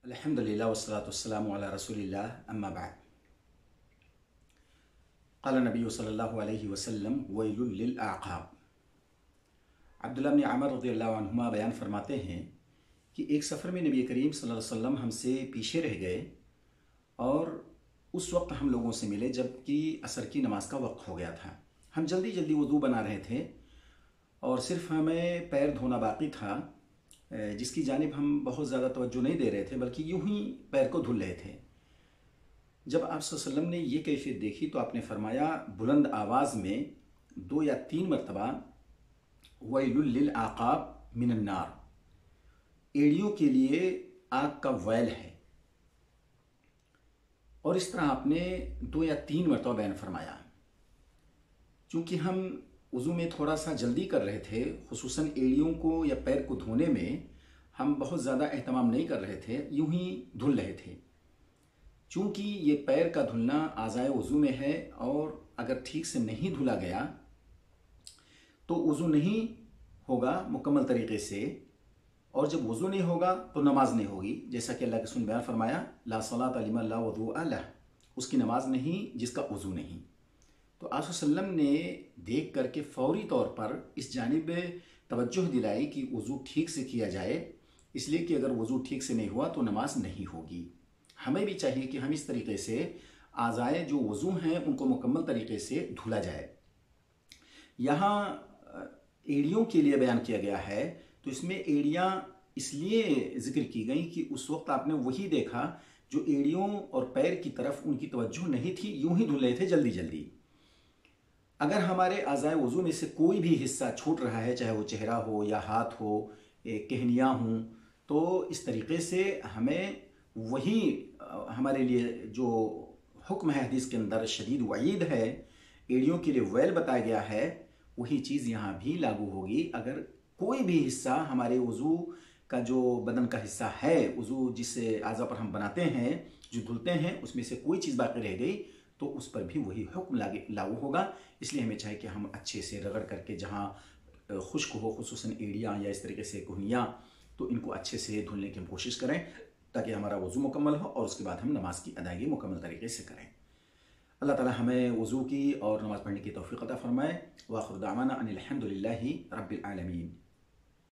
الحمدللہ والصلاة والسلام علی رسول اللہ اما بعد قال نبی صلی اللہ علیہ وسلم ویل للأعقاب۔ عبداللہ بن عمر رضی اللہ عنہما بیان فرماتے ہیں کہ ایک سفر میں نبی کریم صلی اللہ علیہ وسلم ہم سے پیچھے رہ گئے اور اس وقت ہم لوگوں سے ملے جب کہ عصر کی نماز کا وقت ہو گیا تھا۔ ہم جلدی جلدی وضو بنا رہے تھے اور صرف ہمیں پیر دھونا باقی تھا، جس کی جانب ہم بہت زیادہ توجہ نہیں دے رہے تھے بلکہ یوں ہی پیر کو دھل رہے تھے۔ جب آپ صلی اللہ علیہ وسلم نے یہ کیفیت دیکھی تو آپ نے فرمایا بلند آواز میں 2 یا 3 مرتبہ ویل للعقاب من النار، ایڑیوں کے لیے آگ کا ویل ہے، اور اس طرح آپ نے 2 یا 3 مرتبہ بیان فرمایا۔ چونکہ ہم وضو میں تھوڑا سا جلدی کر رہے تھے، خصوصاً ایڑیوں کو یا پیر کو دھونے میں ہم بہت زیادہ اہتمام نہیں کر رہے تھے، یوں ہی دھل رہے تھے۔ چونکہ یہ پیر کا دھلنا اعضائے وضو میں ہے اور اگر ٹھیک سے نہیں دھلا گیا تو وضو نہیں ہوگا مکمل طریقے سے، اور جب وضو نہیں ہوگا تو نماز نہیں ہوگی، جیسا کہ اللہ کے رسول بیان فرمایا لا صلاۃ لمن لا وضوء لہ، اس کی نماز نہیں جس کا وضو نہیں۔ تو آپ صلی اللہ علیہ وسلم نے دیکھ کر کے فوری طور پر اس جانب توجہ دلائی کہ وضو ٹھیک سے کیا جائے، اس لیے کہ اگر وضو ٹھیک سے نہیں ہوا تو نماز نہیں ہوگی۔ ہمیں بھی چاہیے کہ ہم اس طریقے سے اعضائے جو وضو ہیں ان کو مکمل طریقے سے دھلا جائے۔ یہاں ایڑیوں کے لیے بیان کیا گیا ہے، تو اس میں ایڑیاں اس لیے ذکر کی گئیں کہ اس وقت آپ نے وہی دیکھا جو ایڑیوں اور پیر کی طرف ان کی توجہ نہیں تھی، یوں ہی دھل رہے تھے جلدی جلدی۔ اگر ہمارے اعضائے وضو میں سے کوئی بھی حصہ چھوٹ رہا ہے، چاہے وہ چہرہ ہو یا ہاتھ ہو، کہنیاں ہوں، تو اس طریقے سے ہمیں وہی ہمارے لیے جو حکم ہے حدیث کے اندر شدید وعید ہے، ایڑیوں کے لیے ویل بتایا گیا ہے، وہی چیز یہاں بھی لاگو ہوگی۔ اگر کوئی بھی حصہ ہمارے وضو کا جو بدن کا حصہ ہے، وضو جس اعضاء پر ہم بناتے ہیں جو دھلتے ہیں، اس میں سے کوئی چیز باقی رہ گئی تو اس پر بھی وہی حکم لاگو ہوگا۔ اس لیے ہمیں چاہیے کہ ہم اچھے سے رگڑ کر کے جہاں خشک ہو، خصوصاً ایڑیاں یا اس طریقے سے کہنیاں، تو ان کو اچھے سے دھلنے کی ہم کوشش کریں تاکہ ہمارا وضو مکمل ہو اور اس کے بعد ہم نماز کی ادائیگی مکمل طریقے سے کریں۔ اللہ تعالی ہمیں وضو کی اور نماز پڑھنے کی توفیق عطا فرمائے۔ وآخر دعوانا ان الحمد للہ رب العالمین۔